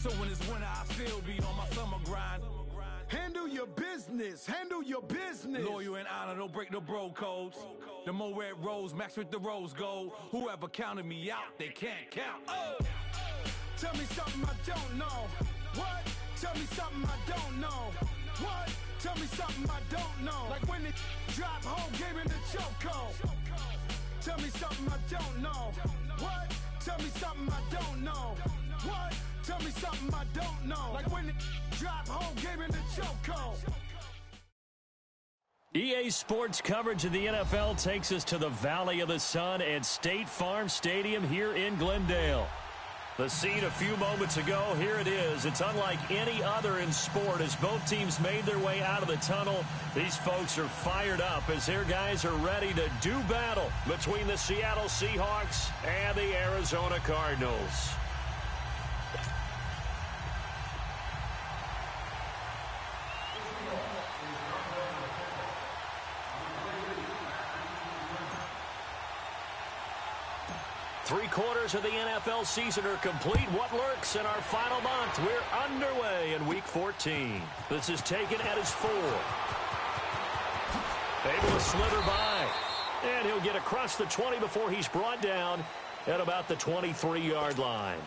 So when it's winter, I still be on my summer grind. Handle your business. Handle your business. Loyal and honor, don't break the bro codes. The more red rose, max with the rose gold. Whoever counted me out, they can't count. Oh! Tell me something I don't know. What? Tell me something I don't know. What? Tell me something I don't know. Like when it drop home, game in the chokehold. Tell me something I don't know. What? Tell me something I don't know. What? Tell me something I don't know. Like when it drop home, game in the chokehold. EA Sports coverage of the NFL takes us to the Valley of the Sun at State Farm Stadium here in Glendale. The scene a few moments ago, here it is. It's unlike any other in sport as both teams made their way out of the tunnel. These folks are fired up as their guys are ready to do battle between the Seattle Seahawks and the Arizona Cardinals. Three-quarters of the NFL season are complete. What lurks in our final month? We're underway in Week 14. This is taken at his 4. Able to slither by. And he'll get across the 20 before he's brought down at about the 23-yard line.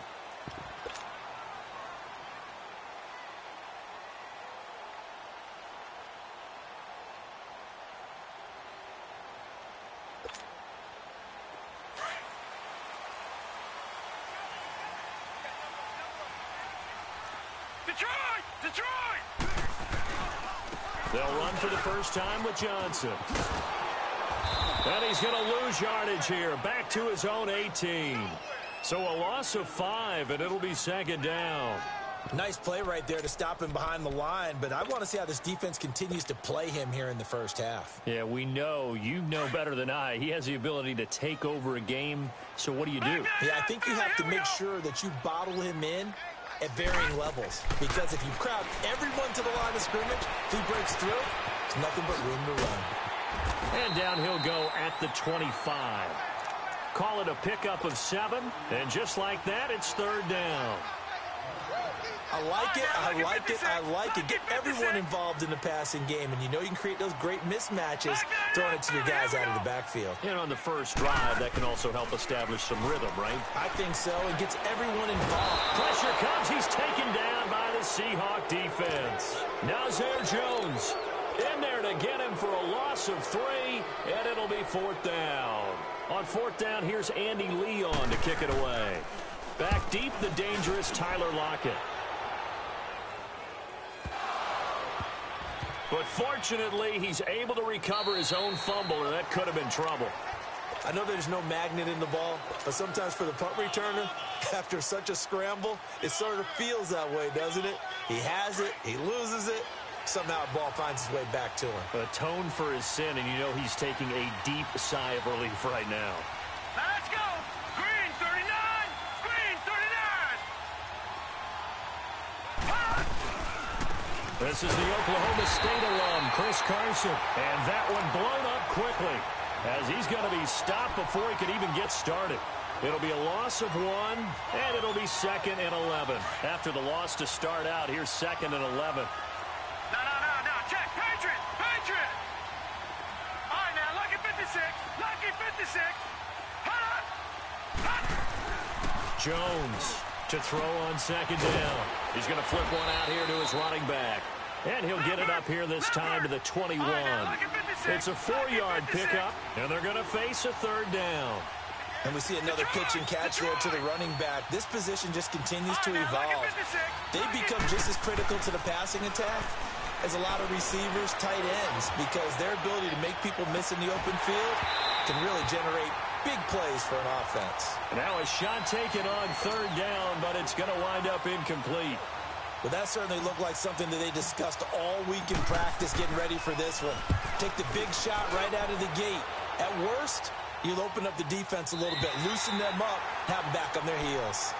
They'll run for the first time with Johnson. And he's going to lose yardage here. Back to his own 18. So a loss of 5, and it'll be second down. Nice play right there to stop him behind the line, but I want to see how this defense continues to play him here in the first half. Yeah, we know. You know better than I. He has the ability to take over a game. So what do you do? Yeah, I think you have to make sure that you bottle him in at varying levels, because if you crowd everyone to the line of scrimmage, if he breaks through, there's nothing but room to run. And down he'll go at the 25. Call it a pickup of 7, and just like that, it's third down. I like it, I like it, I like it. Get everyone involved in the passing game, and you know you can create those great mismatches throwing it to your guys out of the backfield. And on the first drive, that can also help establish some rhythm, right? I think so. It gets everyone involved. Pressure comes. He's taken down by the Seahawk defense. Now Zay Jones in there to get him for a loss of 3, and it'll be fourth down. On fourth down, here's Andy Leon to kick it away. Back deep, the dangerous Tyler Lockett. But fortunately, he's able to recover his own fumble, or that could have been trouble. I know there's no magnet in the ball, but sometimes for the punt returner, after such a scramble, it sort of feels that way, doesn't it? He has it, he loses it, somehow the ball finds its way back to him. Atone for his sin, and you know he's taking a deep sigh of relief right now. Let's go! Green 39! Green 39! This is the Oklahoma State alum, Chris Carson. And that one blown up quickly as he's going to be stopped before he can even get started. It'll be a loss of 1, and it'll be second and 11. After the loss to start out, here's second and 11. No, check, Patriot! All right, now, lucky 56, lucky 56. Jones to throw on second down. He's going to flip one out here to his running back. And he'll get it up here this time to the 21. It's a 4-yard pickup, and they're going to face a third down. And we see another pitch and catch there to the running back. This position just continues to evolve. They become just as critical to the passing attack as a lot of receivers, tight ends, because their ability to make people miss in the open field can really generate big plays for an offense. Now a shot taken on third down, but it's going to wind up incomplete. But that certainly looked like something that they discussed all week in practice getting ready for this one. Take the big shot right out of the gate. At worst, you'll open up the defense a little bit, loosen them up, have them back on their heels.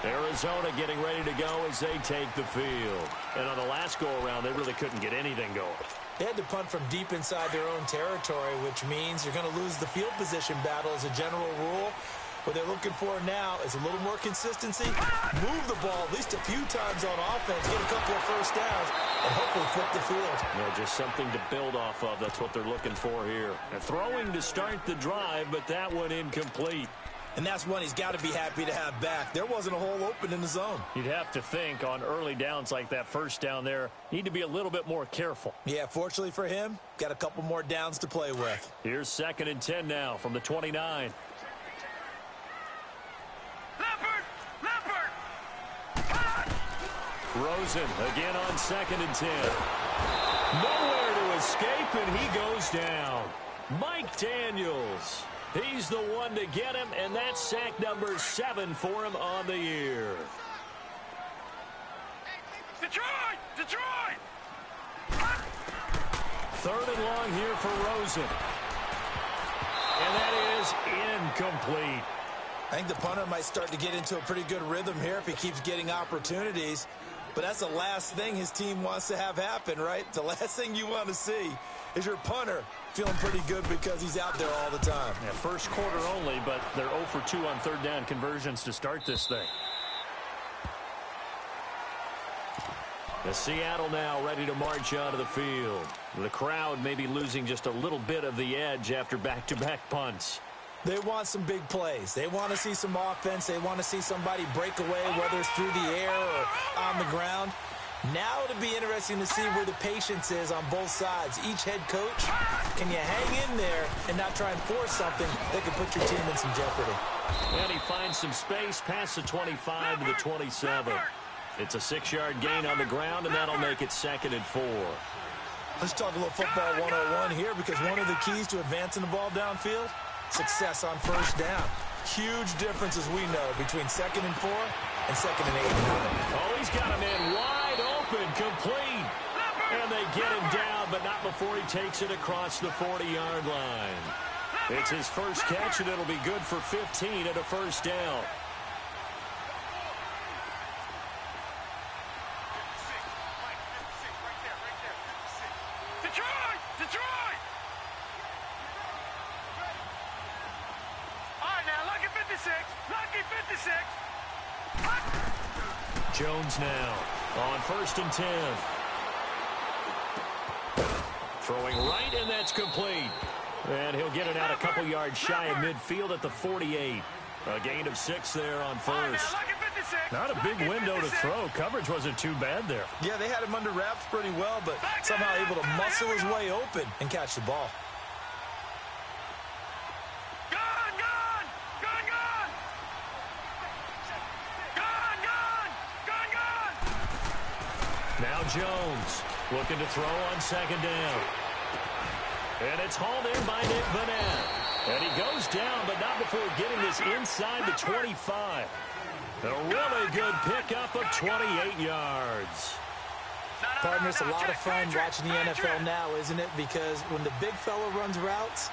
Arizona getting ready to go as they take the field. And on the last go-around, they really couldn't get anything going. They had to punt from deep inside their own territory, which means you're going to lose the field position battle as a general rule. What they're looking for now is a little more consistency, move the ball at least a few times on offense, get a couple of first downs, and hopefully flip the field. Yeah, just something to build off of. That's what they're looking for here. And throwing to start the drive, but that one incomplete. And that's one he's got to be happy to have back. There wasn't a hole open in the zone. You'd have to think on early downs like that first down there, need to be a little bit more careful. Yeah, fortunately for him, got a couple more downs to play with. Here's 2nd and 10 now from the 29. Rosen again on 2nd and 10. Nowhere to escape, and he goes down. Mike Daniels. He's the one to get him, and that's sack number 7 for him on the year. Detroit! Detroit! 3rd and long here for Rosen. And that is incomplete. I think the punter might start to get into a pretty good rhythm here if he keeps getting opportunities. But that's the last thing his team wants to have happen, right? The last thing you want to see is your punter feeling pretty good because he's out there all the time. Yeah, first quarter only, but they're 0 for 2 on 3rd down conversions to start this thing. The Seattle now ready to march onto the field. The crowd may be losing just a little bit of the edge after back-to-back punts. They want some big plays. They want to see some offense. They want to see somebody break away, whether it's through the air or on the ground. Now it'll be interesting to see where the patience is on both sides. Each head coach, can you hang in there and not try and force something that could put your team in some jeopardy? And he finds some space past the 25 to the 27. It's a 6-yard gain on the ground, and that'll make it 2nd and 4. Let's talk a little football 101 here, because one of the keys to advancing the ball downfield, success on first down. Huge difference, as we know, between 2nd and 4 and 2nd and 8 and 9. Oh, he's got a man wide open, complete. And they get him down, but not before he takes it across the 40-yard line. It's his first catch, and it'll be good for 15 at a first down. Detroit! Detroit! All right, now, lucky 56. Lucky 56. Jones now on 1st and 10. Throwing right, and that's complete. And he'll get it out a couple yards shy of midfield at the 48. A gain of 6 there on first. Not a big window to throw. Coverage wasn't too bad there. Yeah, they had him under wraps pretty well, but somehow able to muscle his way open and catch the ball. Gone, gone! Gone, gone! Gone, gone! Gone, gone! Now Jones looking to throw on 2nd down. And it's hauled in by DAYVONDACUTT. And he goes down, but not before getting this inside the 25. A really good pickup of 28 yards. Partner, it's a lot of fun watching the NFL now, isn't it? Because when the big fella runs routes,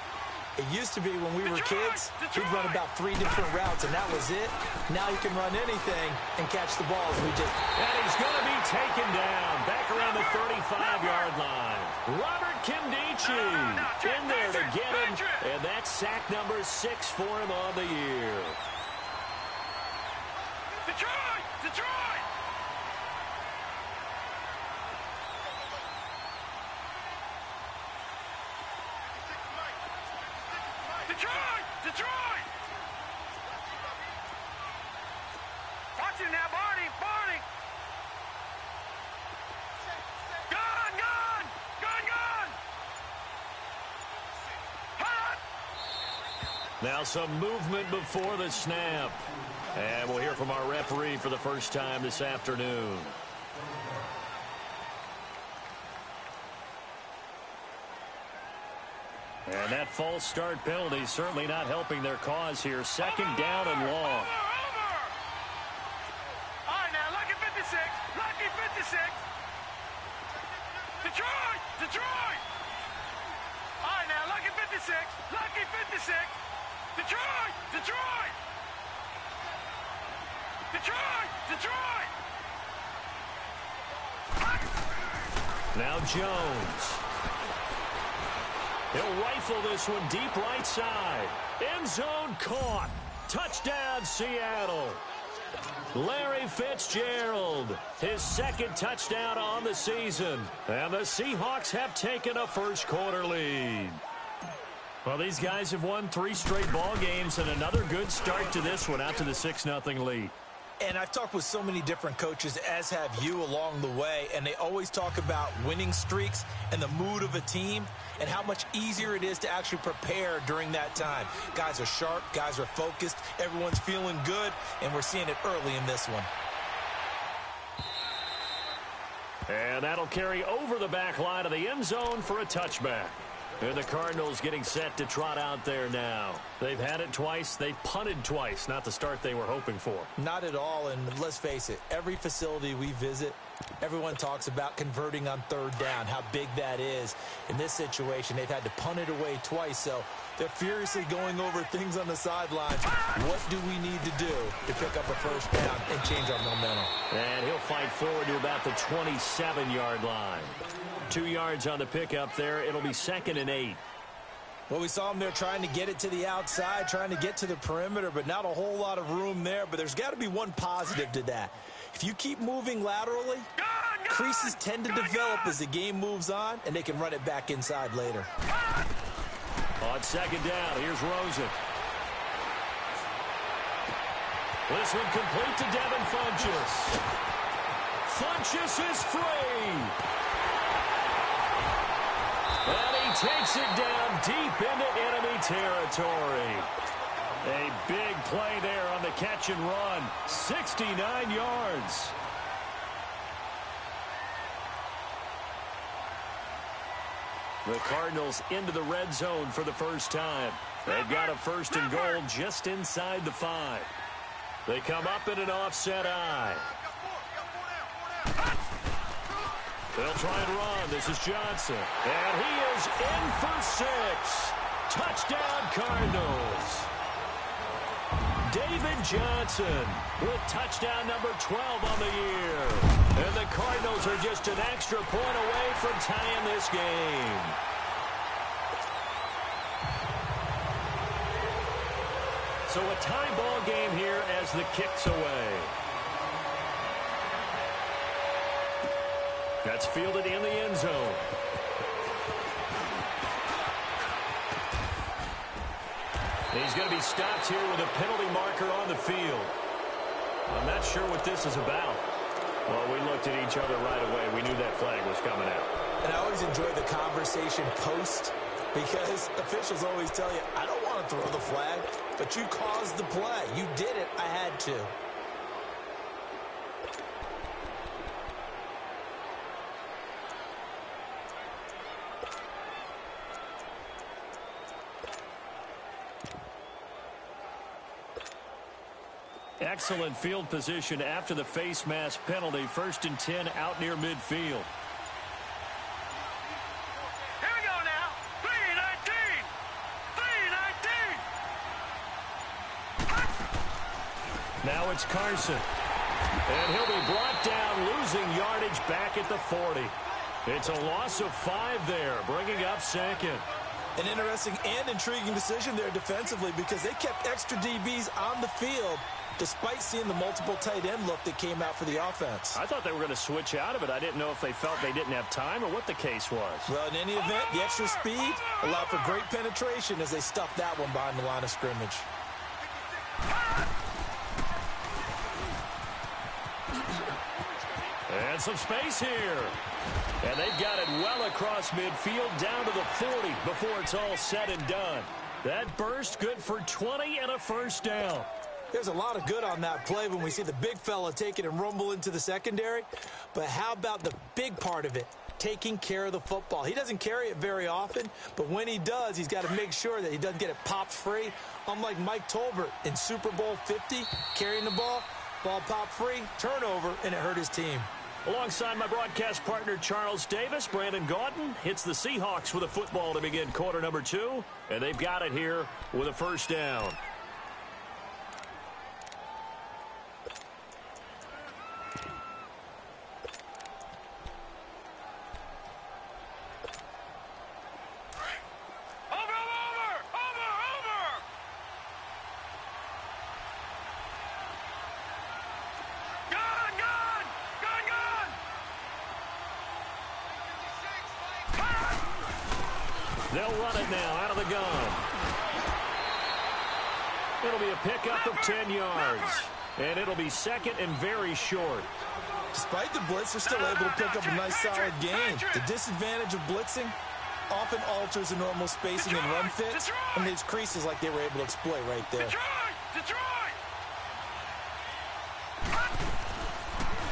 it used to be when we were kids, he'd run about 3 different routes, and that was it. Now he can run anything and catch the balls. And he's going to be taken down back around the 35-yard line. Robert Kimdichie in there to get him, and that's sack number 6 for him on the year. Detroit! Detroit! Detroit! Detroit! Watch it now, Barney! Barney! Gone! Gone! Gone! Gone! Hot! Now some movement before the snap. And we'll hear from our referee for the first time this afternoon. And that false start penalty certainly not helping their cause here. 2nd down and long. Over! All right, now, lucky 56. Lucky 56. Detroit! Detroit! All right, now, lucky 56. Lucky 56. Detroit! Detroit! Detroit! Detroit! Now Jones. He'll rifle this one deep right side. End zone caught. Touchdown, Seattle. Larry Fitzgerald, his second touchdown on the season. And the Seahawks have taken a first-quarter lead. Well, these guys have won 3 straight ball games and another good start to this one out to the 6-0 lead. And I've talked with so many different coaches, as have you, along the way, and they always talk about winning streaks and the mood of a team and how much easier it is to actually prepare during that time. Guys are sharp, guys are focused, everyone's feeling good, and we're seeing it early in this one. And that'll carry over the back line of the end zone for a touchback. And the Cardinals getting set to trot out there now. They've had it twice. They've punted twice. Not the start they were hoping for. Not at all, and let's face it, every facility we visit, everyone talks about converting on third down, how big that is. In this situation, they've had to punt it away twice, so they're furiously going over things on the sidelines. What do we need to do to pick up a first down and change our momentum? And he'll fight forward to about the 27-yard line. 2 yards on the pickup there. It'll be 2nd and 8. Well, we saw him there trying to get it to the outside, trying to get to the perimeter, but not a whole lot of room there. But there's got to be one positive to that. If you keep moving laterally, creases tend to develop as the game moves on, and they can run it back inside later. On 2nd down, here's Rosen. This one complete to Devin Funchess. Funchess is free. And he takes it down deep into enemy territory. A big play there on the catch and run. 69 yards. The Cardinals into the red zone for the first time. They've got a 1st and goal just inside the 5. They come up in an offset eye. They'll try and run. This is Johnson. And he is in for 6. Touchdown, Cardinals. David Johnson with touchdown number 12 on the year. And the Cardinals are just an extra point away from tying this game. So a tie ball game here as the kick's away. That's fielded in the end zone. He's going to be stopped here with a penalty marker on the field. I'm not sure what this is about. Well, we looked at each other right away. We knew that flag was coming out. And I always enjoy the conversation post, because officials always tell you, I don't want to throw the flag, but you caused the play. You did it. I had to. Excellent field position after the face mask penalty. 1st and 10 out near midfield. Here we go now. 3-19. 3-19. Now it's Carson. And he'll be brought down, losing yardage back at the 40. It's a loss of 5 there, bringing up 2nd. An interesting and intriguing decision there defensively, because they kept extra DBs on the field despite seeing the multiple tight end look that came out for the offense. I thought they were going to switch out of it. I didn't know if they felt they didn't have time or what the case was. Well, in any event, the extra speed allowed for great penetration as they stuffed that one behind the line of scrimmage. And some space here. And they've got it well across midfield down to the 40 before it's all said and done. That burst good for 20 and a first down. There's a lot of good on that play when we see the big fella take it and rumble into the secondary. But how about the big part of it? Taking care of the football. He doesn't carry it very often, but when he does, he's got to make sure that he doesn't get it popped free. Unlike Mike Tolbert in Super Bowl 50, carrying the ball popped free, turnover, and it hurt his team. Alongside my broadcast partner, Charles Davis, Brandon Gaudin hits the Seahawks with a football to begin quarter number 2, and they've got it here with a first down. They'll run it now out of the gun. It'll be a pickup of 10 yards. And it'll be second and very short. Despite the blitz, they're still able to pick up a nice solid gain. The disadvantage of blitzing often alters the normal spacing and run fits, and leaves creases like they were able to exploit right there.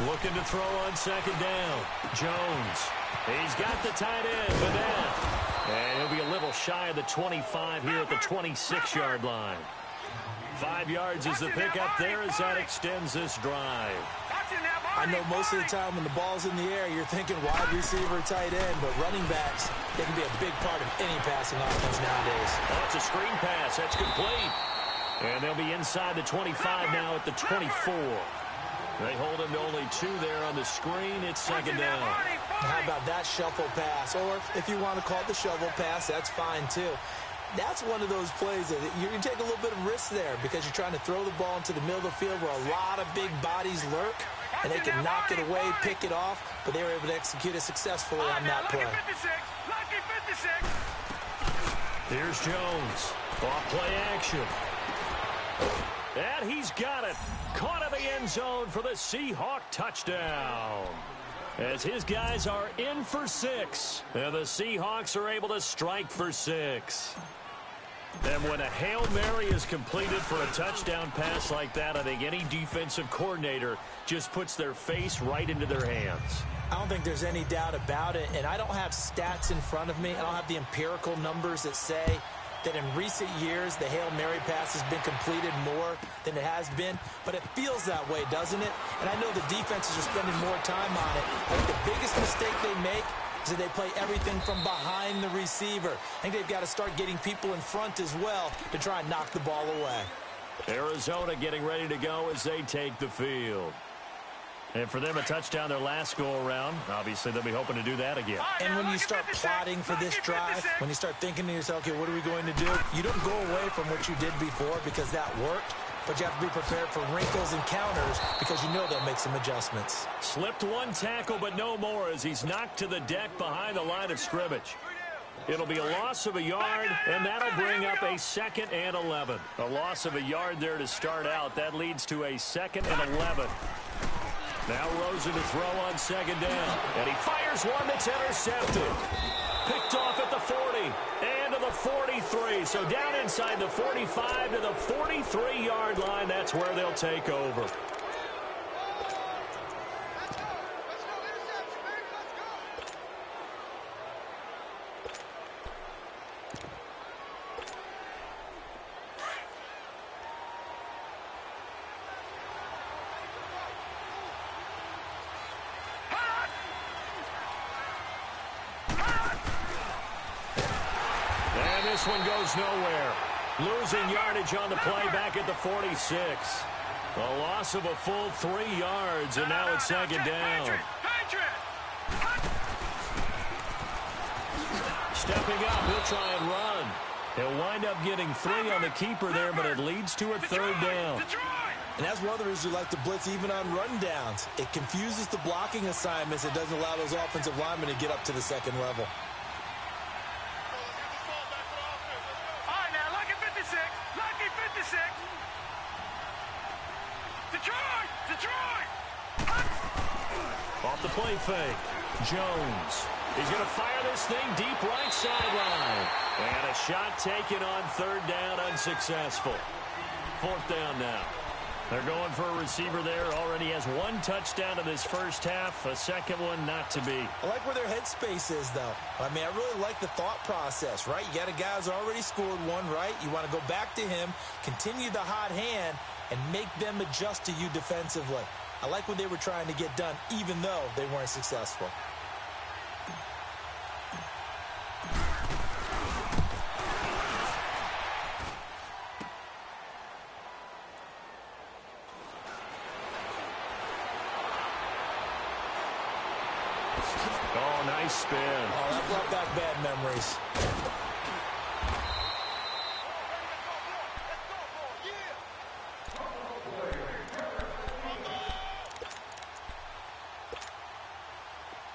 Looking to throw on second down. Jones. He's got the tight end, Vanette. And he'll be a little shy of the 25 here at the 26-yard line. 5 yards is the pickup there as that extends this drive. I know most of the time when the ball's in the air, you're thinking wide receiver, tight end, but running backs, they can be a big part of any passing offense nowadays. Oh, it's a screen pass. That's complete. And they'll be inside the 25 now at the 24. They hold him to only 2 there on the screen. It's second down. How about that shuffle pass? Or if you want to call it the shovel pass, that's fine too. That's one of those plays that you can take a little bit of risk there because you're trying to throw the ball into the middle of the field where a lot of big bodies lurk, and they can knock it away, pick it off, but they were able to execute it successfully on that play. Here's Jones. Off play action. And he's got it. Caught in the end zone for the Seahawk touchdown. As his guys are in for 6. And the Seahawks are able to strike for 6. And when a Hail Mary is completed for a touchdown pass like that, I think any defensive coordinator just puts their face right into their hands. I don't think there's any doubt about it, and I don't have stats in front of me. I don't have the empirical numbers that say that in recent years the Hail Mary pass has been completed more than it has been, but it feels that way, doesn't it? And I know the defenses are spending more time on it. I think the biggest mistake they make is that they play everything from behind the receiver. I think they've got to start getting people in front as well to try and knock the ball away. Arizona getting ready to go as they take the field. And for them, a touchdown their last go-around. Obviously, they'll be hoping to do that again. And when you start plotting for this drive, when you start thinking to yourself, okay, what are we going to do? You don't go away from what you did before because that worked, but you have to be prepared for wrinkles and counters because you know they'll make some adjustments. Slipped one tackle, but no more as he's knocked to the deck behind the line of scrimmage. It'll be a loss of a yard, and that'll bring up a 2nd and 11. A loss of a yard there to start out. That leads to a 2nd and 11. Now Rosen to throw on second down. And he fires one that's intercepted. Picked off at the 40 and to the 43. So down inside the 45 to the 43-yard line. That's where they'll take over. This one goes nowhere. Losing yardage on the play back at the 46. A loss of a full 3 yards, and now it's second down. Stepping up, he'll try and run. He'll wind up getting 3 on the keeper there, but it leads to a 3rd down. And that's one of the reasons we like to blitz even on run downs. It confuses the blocking assignments. It doesn't allow those offensive linemen to get up to the second level. Off the play fake. Jones. He's going to fire this thing deep right sideline. And a shot taken on 3rd down, unsuccessful. 4th down now. They're going for a receiver there. Already has 1 touchdown in this first half. A second one not to be. I like where their headspace is, though. I mean, I really like the thought process, right? You got a guy who's already scored 1, right? You want to go back to him, continue the hot hand, and make them adjust to you defensively. I like what they were trying to get done, even though they weren't successful. Oh, nice spin. Oh, that brought back bad memories.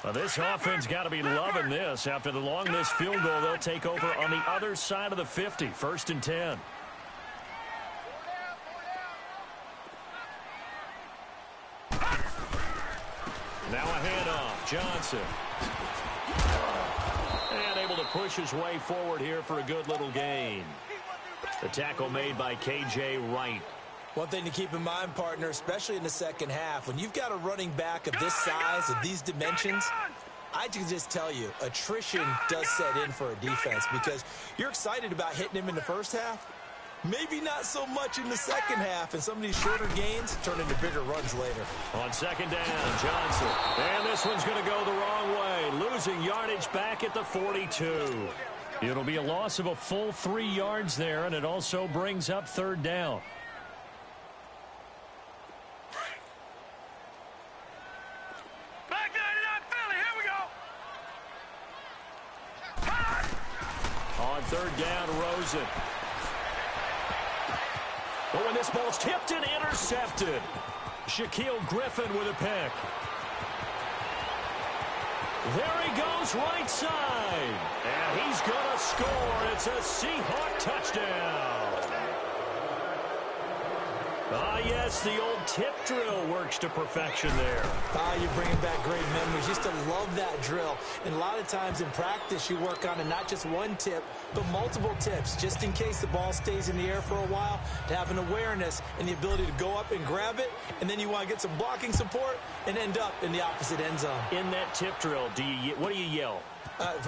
Well, this offense got to be loving this. After the long missed field goal, they'll take over on the other side of the 50, 1st and 10. Now a handoff. Johnson. And able to push his way forward here for a good little gain. The tackle made by K.J. Wright. One thing to keep in mind, partner, especially in the second half, when you've got a running back of this size, of these dimensions, I can just tell you, attrition does set in for a defense because you're excited about hitting him in the first half. Maybe not so much in the second half, and some of these shorter gains turn into bigger runs later. On 2nd down, Johnson. And this one's going to go the wrong way, losing yardage back at the 42. It'll be a loss of a full 3 yards there, and it also brings up 3rd down. Back 99 Philly, here we go. On 3rd down, Rosen. But when this ball's tipped and intercepted, Shaquille Griffin with a pick. There he goes, right side. And he's going to score. It's a Seahawk touchdown. Ah, yes, the old tip drill works to perfection there. You're bringing back great memories. Used to love that drill. And a lot of times in practice, you work on it, not just one tip, but multiple tips, just in case the ball stays in the air for a while, to have an awareness and the ability to go up and grab it, and then you want to get some blocking support and end up in the opposite end zone. In that tip drill, what do you yell?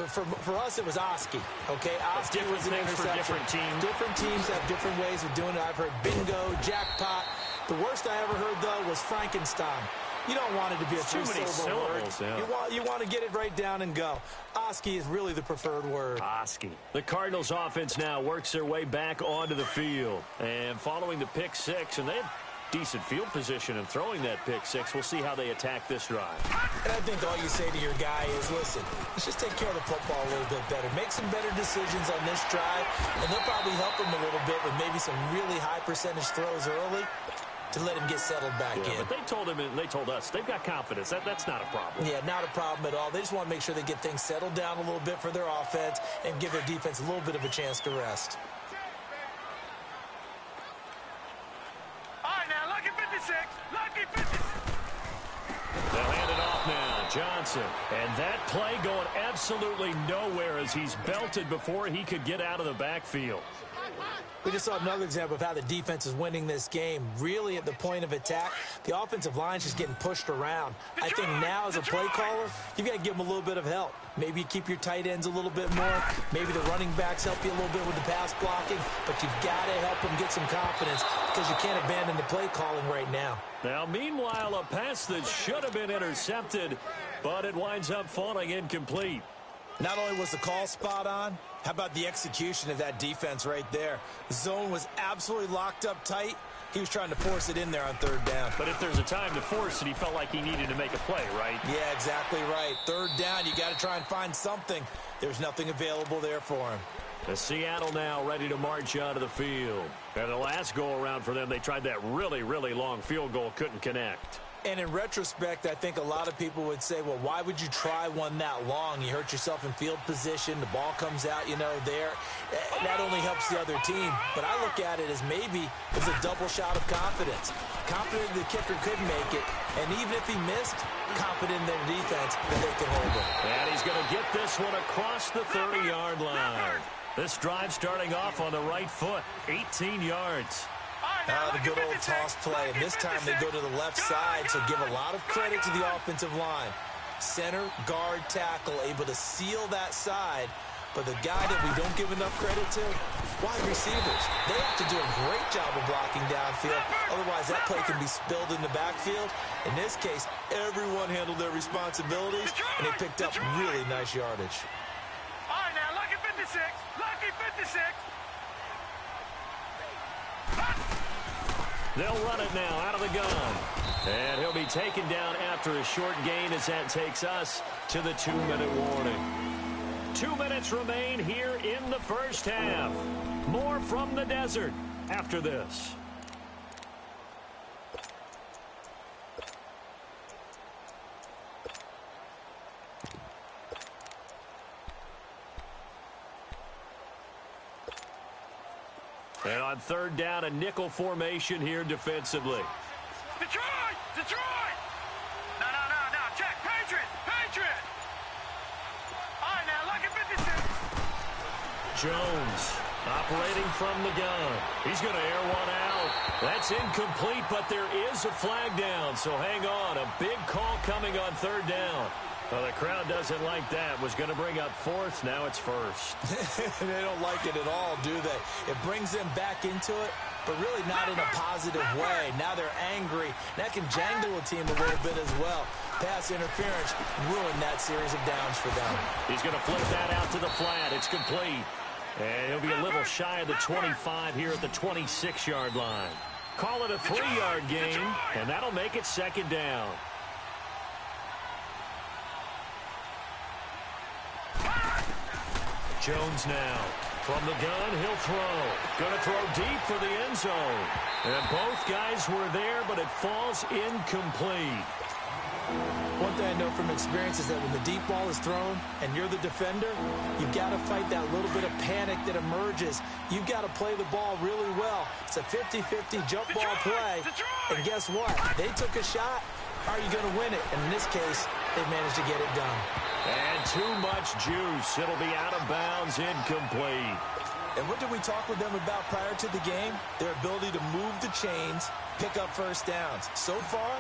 For us, it was Oski. Okay, Oski was an things interception. for different teams. Different teams have different ways of doing it. I've heard bingo, jackpot. The worst I ever heard, though, was Frankenstein. You don't want it to be a two-syllable word. Yeah. You want to get it right down and go. Oski is really the preferred word. Oski. The Cardinals offense now works their way back onto the field. And following the pick 6, and they have decent field position and throwing that pick 6. We'll see how they attack this drive. And I think all you say to your guy is, listen, let's just take care of the football a little bit better. Make some better decisions on this drive, and they'll probably help him a little bit with maybe some really high percentage throws early to let him get settled back in. But they told him and they told us they've got confidence. That's not a problem. Yeah, not a problem at all. They just want to make sure they get things settled down a little bit for their offense and give their defense a little bit of a chance to rest. All right, now, lucky 56. Lucky 56. They'll hand it off now. Johnson. And that play going absolutely nowhere as he's belted before he could get out of the backfield. We just saw another example of how the defense is winning this game. Really at the point of attack, the offensive line's just getting pushed around. I think now as a play caller, you've got to give them a little bit of help. Maybe you keep your tight ends a little bit more. Maybe the running backs help you a little bit with the pass blocking. But you've got to help them get some confidence because you can't abandon the play calling right now. Now, meanwhile, a pass that should have been intercepted, but it winds up falling incomplete. Not only was the call spot on, how about the execution of that defense right there? The zone was absolutely locked up tight. He was trying to force it in there on 3rd down. But if there's a time to force it, he felt like he needed to make a play, right? Yeah, exactly right. 3rd down, you got to try and find something. There's nothing available there for him. The Seattle now ready to march onto the field. And the last go-around for them, they tried that really, really long field goal, couldn't connect. And in retrospect, I think a lot of people would say, well, why would you try one that long? You hurt yourself in field position. The ball comes out, there. That only helps the other team. But I look at it as maybe it's a double shot of confidence. Confident the kicker could make it. And even if he missed, confident in their defense that they can hold it. And he's going to get this one across the 30-yard line. This drive starting off on the right foot, 18 yards. The good old toss play, and this time they go to the left side, so give a lot of credit to the offensive line. Center, guard, tackle, able to seal that side, but the guy that we don't give enough credit to, wide receivers. They have to do a great job of blocking downfield, otherwise that play can be spilled in the backfield. In this case, everyone handled their responsibilities, and they picked up really nice yardage. All right, now, lucky 56. Lucky 56. They'll run it now out of the gun. And he'll be taken down after a short gain as that takes us to the 2-minute warning. 2 minutes remain here in the first half. More from the desert after this. And on third down, a nickel formation here defensively. Detroit! Detroit! No. Check. Patriot! All right, now, lucky 56. Jones operating from the gun. He's going to air one out. That's incomplete, but there is a flag down, so hang on. A big call coming on third down. Well, the crowd doesn't like that. Was going to bring up fourth. Now it's first. They don't like it at all, do they? It brings them back into it, but really not in a positive way. Now they're angry. That can jangle a team a little bit as well. Pass interference ruined that series of downs for them. He's going to flip that out to the flat. It's complete. And he'll be a little shy of the 25 here at the 26-yard line. Call it a 3-yard gain, and that'll make it second down. Jones now. From the gun, he'll throw. Going to throw deep for the end zone. And both guys were there, but it falls incomplete. One thing I know from experience is that when the deep ball is thrown and you're the defender, you've got to fight that little bit of panic that emerges. You've got to play the ball really well. It's a 50-50 jump ball play. And guess what? They took a shot. How are you going to win it? And in this case, they managed to get it done. And too much juice. It'll be out of bounds, incomplete. And what did we talk with them about prior to the game? Their ability to move the chains, pick up first downs. So far,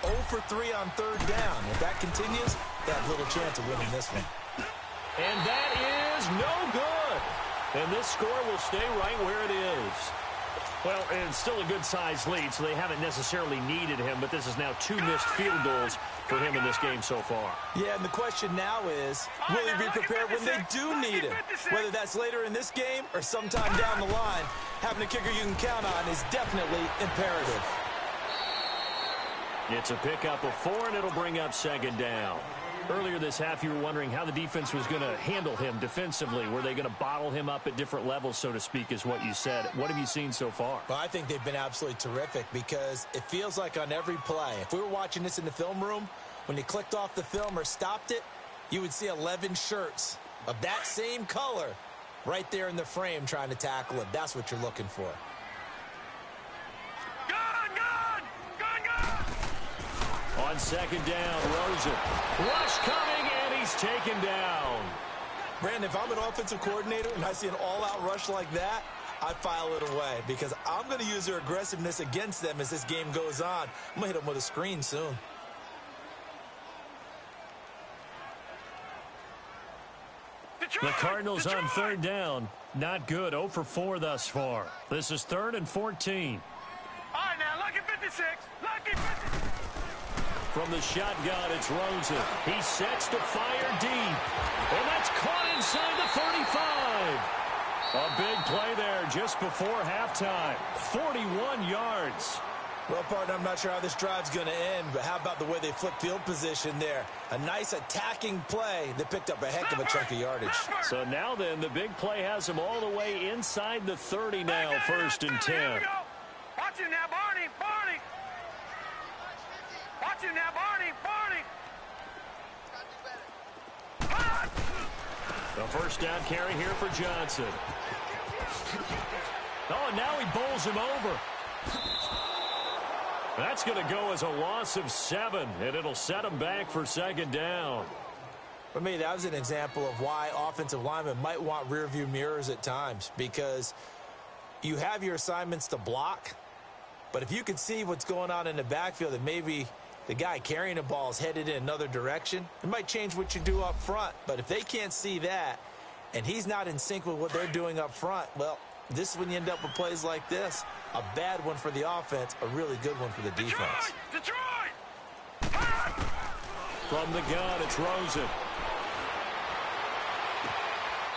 0 for 3 on third down. If that continues, they have little chance of winning this one. And that is no good. And this score will stay right where it is. Well, it's still a good-sized lead, so they haven't necessarily needed him, but this is now 2 missed field goals for him in this game so far. Yeah, and the question now is, will he be prepared when they do need him? Whether that's later in this game or sometime down the line, having a kicker you can count on is definitely imperative. It's a pickup of 4, and it'll bring up second down. Earlier this half, you were wondering how the defense was going to handle him defensively. Were they going to bottle him up at different levels, so to speak, is what you said. What have you seen so far? Well, I think they've been absolutely terrific because it feels like on every play, if we were watching this in the film room, when you clicked off the film or stopped it, you would see 11 shirts of that same color right there in the frame trying to tackle him. That's what you're looking for. On second down, Rosen. Rush coming, and he's taken down. Brandon, if I'm an offensive coordinator and I see an all-out rush like that, I file it away because I'm going to use their aggressiveness against them as this game goes on. I'm going to hit them with a screen soon. The Cardinals on third down. Not good. 0 for 4 thus far. This is 3rd and 14. All right, now, lucky 56. Lucky 56. From the shotgun, it's Rosen. He sets to fire deep. And that's caught inside the 35. A big play there just before halftime. 41 yards. Well, partner, I'm not sure how this drive's going to end, but how about the way they flipped field position there? A nice attacking play that picked up a heck of a chunk of yardage. So now then, the big play has him all the way inside the 30 now, 1st and 10. Watch him now, Barney. Watch him now, Barney. The first down carry here for Johnson. Oh, and now he bowls him over. That's going to go as a loss of 7, and it'll set him back for second down. For me, that was an example of why offensive linemen might want rearview mirrors at times, because you have your assignments to block, but if you can see what's going on in the backfield and maybe the guy carrying the ball is headed in another direction, it might change what you do up front. But if they can't see that and he's not in sync with what they're doing up front, well, this is when you end up with plays like this. A bad one for the offense, a really good one for the defense. Detroit! From the gun, it's Rosen.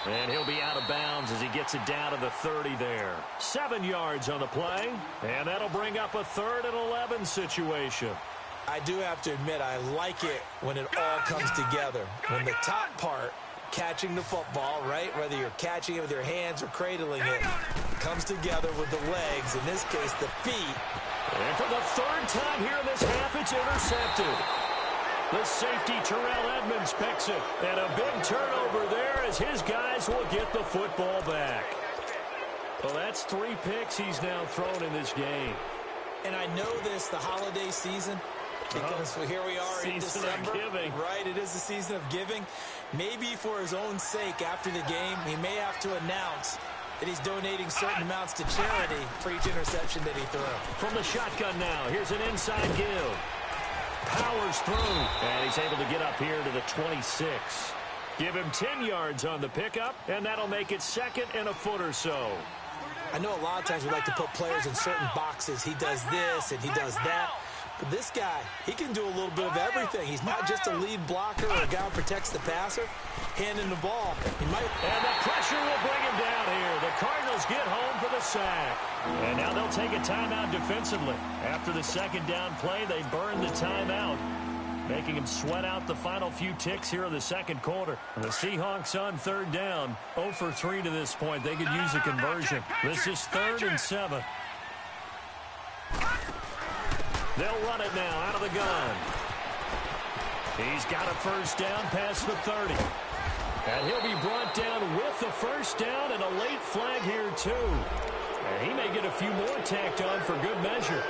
And he'll be out of bounds as he gets it down to the 30 there. 7 yards on the play, and that'll bring up a 3rd and 11 situation. I do have to admit, I like it when it all comes together. When the top part, catching the football, right, whether you're catching it with your hands or cradling it, comes together with the legs, in this case, the feet. And for the 3rd time here in this half, it's intercepted. The safety, Terrell Edmonds, picks it. And a big turnover there as his guys will get the football back. Well, that's 3 picks he's now thrown in this game. And I know this, the holiday season, because here we are in December. Season of giving. Right, it is the season of giving. Maybe for his own sake after the game, he may have to announce that he's donating certain amounts to charity for each interception that he threw. From the shotgun now, here's an inside give. Powers through, and he's able to get up here to the 26. Give him 10 yards on the pickup, and that'll make it 2nd and a foot or so. I know a lot of times we like to put players in certain boxes. He does this and he does that. But this guy, he can do a little bit of everything. He's not just a lead blocker or a guy who protects the passer. Handing the ball, he might... And the pressure will bring him down here. The Cardinals get home for the sack. And now they'll take a timeout defensively. After the 2nd down play, they burn the timeout, making him sweat out the final few ticks here in the 2nd quarter. And the Seahawks on 3rd down, 0 for 3 to this point. They could use a conversion. This is 3rd and 7. They'll run it now out of the gun. He's got a 1st down past the 30. And he'll be brought down with the 1st down and a late flag here, too. And he may get a few more tacked on for good measure.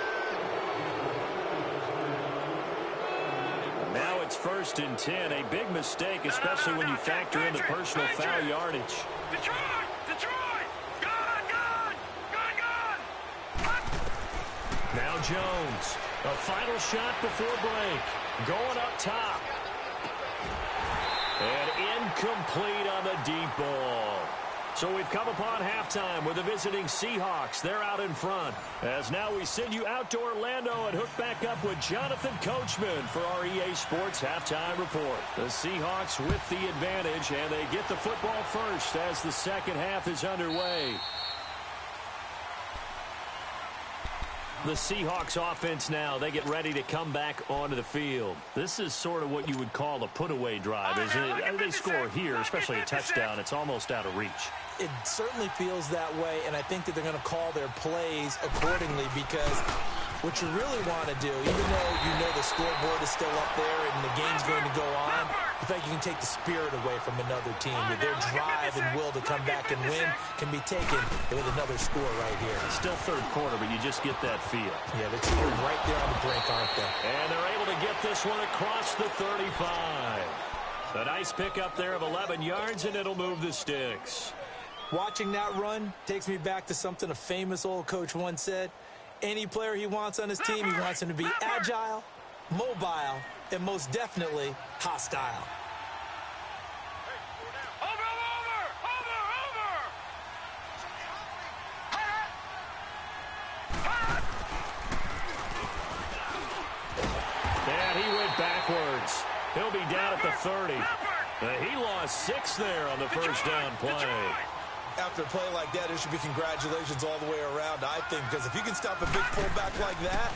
Now it's 1st and 10. A big mistake, especially when you factor in the personal foul yardage. Detroit! Gun! Now Jones. A final shot before break. Going up top. And incomplete on the deep ball. So we've come upon halftime with the visiting Seahawks. They're out in front. As now we send you out to Orlando and hook back up with Jonathan Coachman for our EA Sports Halftime Report. The Seahawks with the advantage, and they get the football first as the 2nd half is underway. The Seahawks offense now, they get ready to come back onto the field. This is sort of what you would call a put-away drive, isn't it? They score here, especially a touchdown. It's almost out of reach. It certainly feels that way, and I think that they're going to call their plays accordingly because what you really want to do, even though you know the scoreboard is still up there and the game's going to go on, I think you can take the spirit away from another team. That their drive and will to come back and win can be taken with another score right here. Still 3rd quarter, but you just get that feel. Yeah, they're teetering right there on the brink, aren't they? And they're able to get this one across the 35. A nice pickup there of 11 yards, and it'll move the sticks. Watching that run takes me back to something a famous old coach once said. Any player he wants on his team, he wants him to be agile, mobile, and most definitely hostile. And he went backwards. He'll be down at the 30. He lost 6 there on the 1st down play. After a play like that, there should be congratulations all the way around, I think, because if you can stop a big pullback like that,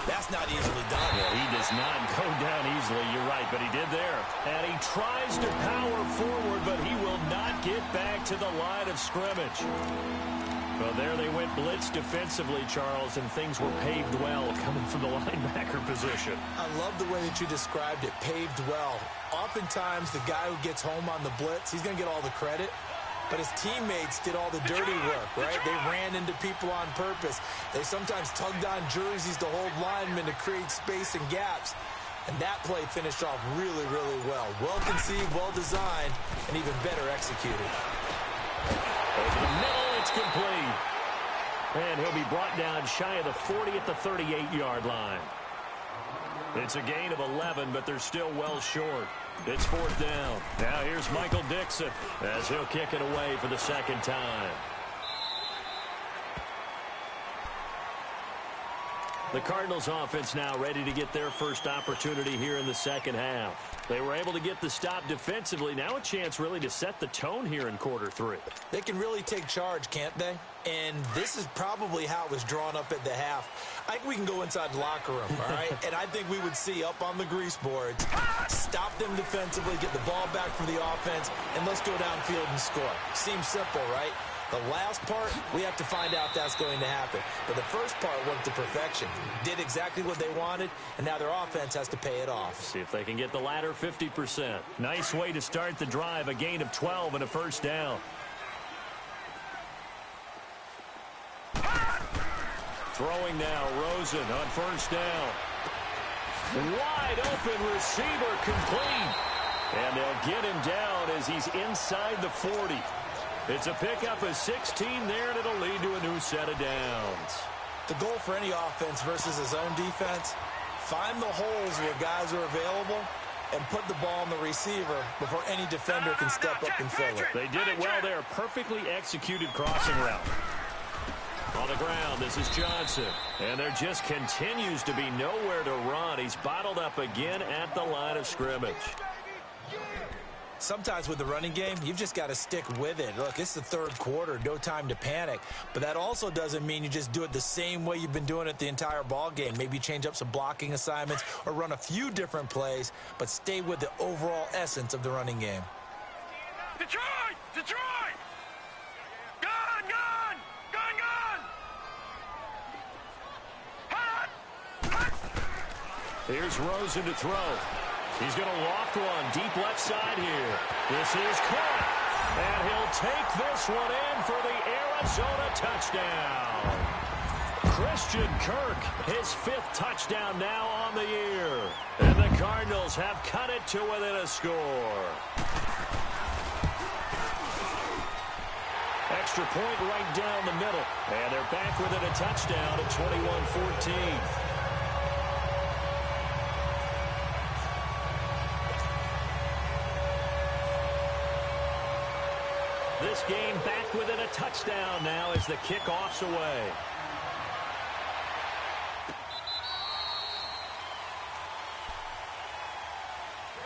that's not easily done. Yeah, he does not go down easily, you're right, but he did there. And he tries to power forward, but he will not get back to the line of scrimmage. Well, there they went blitz defensively, Charles, and things were paved well coming from the linebacker position. I love the way that you described it, paved well. Oftentimes, the guy who gets home on the blitz, he's going to get all the credit. But his teammates did all the dirty work, right? They ran into people on purpose. They sometimes tugged on jerseys to hold linemen to create space and gaps. And that play finished off really, really well. Well conceived, well designed, and even better executed. Over the middle, it's complete. And he'll be brought down shy of the 40 at the 38-yard line. It's a gain of 11, but they're still well short. It's 4th down. Now here's Michael Dixon as he'll kick it away for the 2nd time. The Cardinals offense now ready to get their first opportunity here in the 2nd half. They were able to get the stop defensively. Now a chance really to set the tone here in quarter 3. They can really take charge, can't they? And this is probably how it was drawn up at the half. I think we can go inside the locker room, all right? And I think we would see up on the grease boards, stop them defensively, get the ball back for the offense, and let's go downfield and score. Seems simple, right? The last part, we have to find out that's going to happen. But the first part went to perfection. Did exactly what they wanted, and now their offense has to pay it off. See if they can get the latter 50%. Nice way to start the drive, a gain of 12 and a 1st down. Throwing now, Rosen on first down. Wide open receiver, complete. And they'll get him down as he's inside the 40. It's a pickup of 16 there, and it'll lead to a new set of downs. The goal for any offense versus his own defense, find the holes where guys are available and put the ball on the receiver before any defender can step up and fill it. They did it well there. Perfectly executed crossing route. On the ground, this is Johnson. And there just continues to be nowhere to run. He's bottled up again at the line of scrimmage. Sometimes with the running game, you've just got to stick with it. Look, it's the third quarter, no time to panic. But that also doesn't mean you just do it the same way you've been doing it the entire ball game. Maybe change up some blocking assignments or run a few different plays, but stay with the overall essence of the running game. Detroit! Detroit! Gun! Gun! Gun! Gun! Hot! Here's Rosen to throw. He's going to loft one deep left side here. This is caught. And he'll take this one in for the Arizona touchdown. Christian Kirk, his 5th touchdown now on the year. And the Cardinals have cut it to within a score. Extra point right down the middle. And they're back within a touchdown at 21-14. This game back within a touchdown now as the kickoff's away.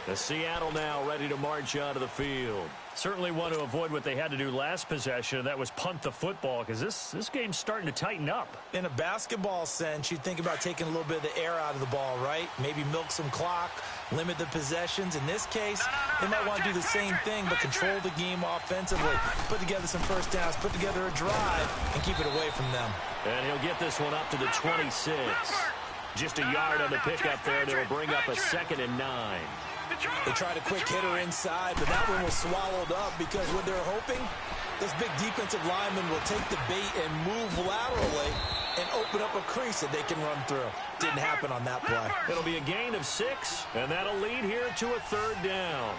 The Seattle now ready to march onto the field. Certainly want to avoid what they had to do last possession, and that was punt the football, because this game's starting to tighten up. In a basketball sense, you think about taking a little bit of the air out of the ball, right? Maybe milk some clock, limit the possessions. In this case, they might want to do the same thing, but control the game offensively. Put together some first downs, put together a drive, and keep it away from them. And he'll get this one up to the 26. Just a yard on the pickup there, and it'll bring up a 2nd and 9. They tried a quick hitter inside, but that one was swallowed up because what they're hoping, those big defensive linemen will take the bait and move laterally and open up a crease that they can run through. Didn't happen on that play. It'll be a gain of 6, and that'll lead here to a 3rd down.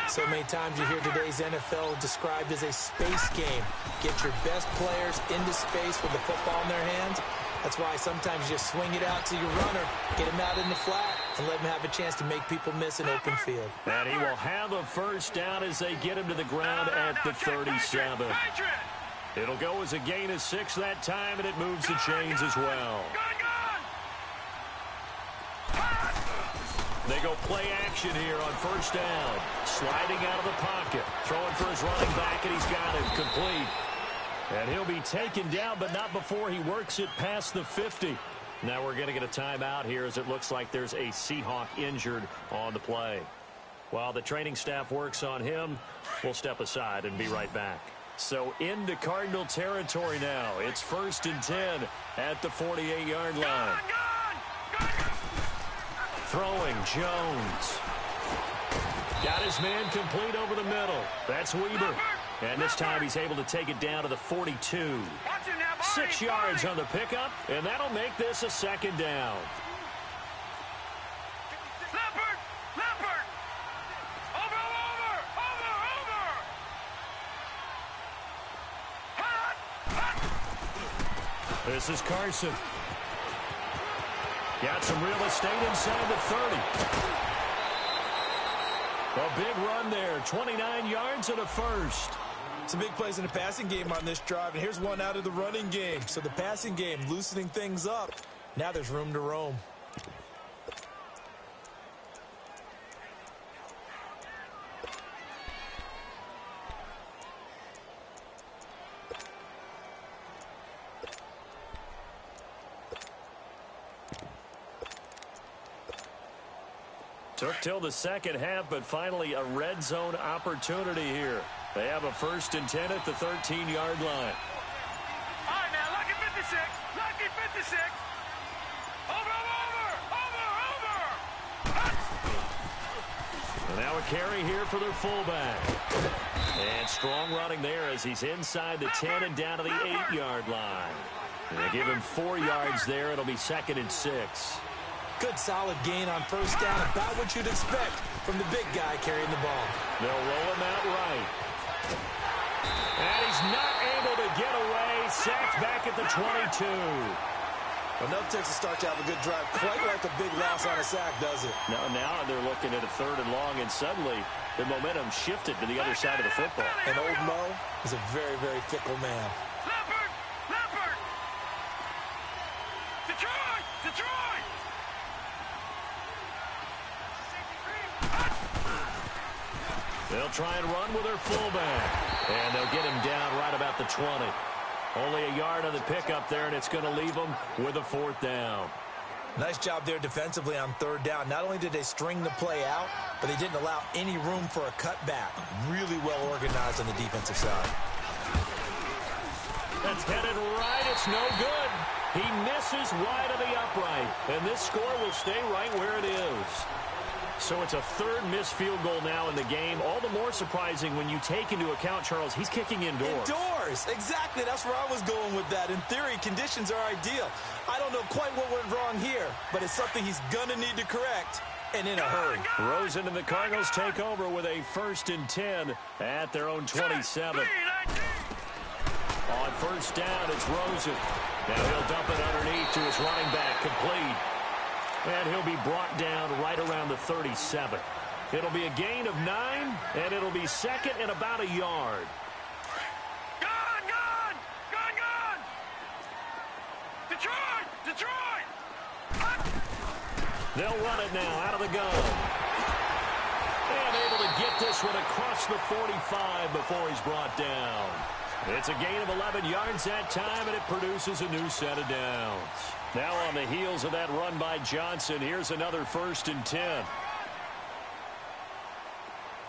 So many times you hear today's NFL described as a space game. Get your best players into space with the football in their hands. That's why sometimes you just swing it out to your runner, get him out in the flat, and let him have a chance to make people miss an open field. And he will have a first down as they get him to the ground at the 37. It'll go as a gain of 6 that time, and it moves the chains as well. They go play action here on first down. Sliding out of the pocket. Throwing for his running back, and he's got it complete. And he'll be taken down, but not before he works it past the 50. Now we're going to get a timeout here as it looks like there's a Seahawk injured on the play. While the training staff works on him, we'll step aside and be right back. So into Cardinal territory now. It's 1st and 10 at the 48-yard line. Throwing, Jones. Got his man complete over the middle. That's Weber. And this time he's able to take it down to the 42. 6 yards on the pickup, and that'll make this a 2nd down. Leopard! Over! This is Carson. Got some real estate inside the 30. A big run there, 29 yards and a first. Some big plays in the passing game on this drive, and here's one out of the running game. So the passing game loosening things up. Now there's room to roam. Took till the second half, but finally a red zone opportunity here. They have a 1st and 10 at the 13-yard line. All right, now, lucky 56. Lucky 56. Over! And now a carry here for their fullback. And strong running there as he's inside the 10 and down to the 8-yard line. They give him 4 yards there. It'll be 2nd and 6. Good solid gain on first down, about what you'd expect from the big guy carrying the ball. They'll roll him out right. And he's not able to get away. Sacked back at the 22. Enough takes to start to have a good drive. Quite like a big loss on a sack, does it? Now they're looking at a 3rd and long, and suddenly the momentum shifted to the other side of the football. And old Mo is a very, very fickle man. Leopard! Detroit! They'll try and run with their fullback. And they'll get him down right about the 20. Only a yard on the pickup there, and it's going to leave them with a 4th down. Nice job there defensively on 3rd down. Not only did they string the play out, but they didn't allow any room for a cutback. Really well organized on the defensive side. That's headed right. It's no good. He misses wide of the upright. And this score will stay right where it is. So it's a 3rd missed field goal now in the game. All the more surprising when you take into account, Charles, he's kicking indoors. Indoors! Exactly. That's where I was going with that. In theory, conditions are ideal. I don't know quite what went wrong here, but it's something he's going to need to correct, and in a hurry. Rosen and the Cardinals take over with a 1st and 10 at their own 27. On 1st down, it's Rosen. Now he'll dump it underneath to his running back, complete. And he'll be brought down right around the 37. It'll be a gain of 9, and it'll be 2nd and about a yard. Gone! Detroit! They'll run it now out of the gun. And able to get this one across the 45 before he's brought down. It's a gain of 11 yards that time, and it produces a new set of downs. Now on the heels of that run by Johnson, here's another 1st and 10. All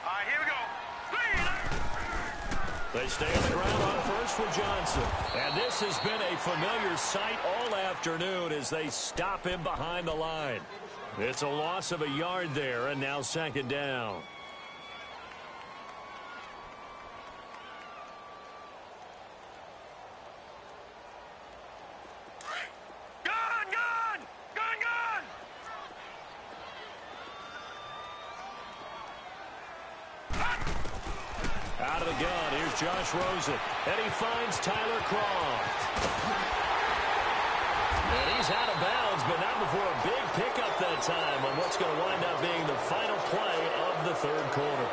right, here we go. They stay on the ground on 1st with Johnson. And this has been a familiar sight all afternoon as they stop him behind the line. It's a loss of a yard there, and now 2nd down. Out of the gun, here's Josh Rosen. And he finds Tyler Croft. And he's out of bounds, but not before a big pickup that time on what's going to wind up being the final play of the 3rd quarter.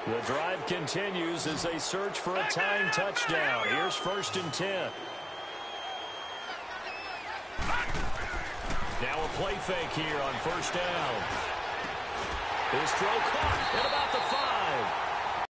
The drive continues as they search for a tying touchdown. Here's 1st and 10. Now a play fake here on 1st down. His throw caught at about the 5.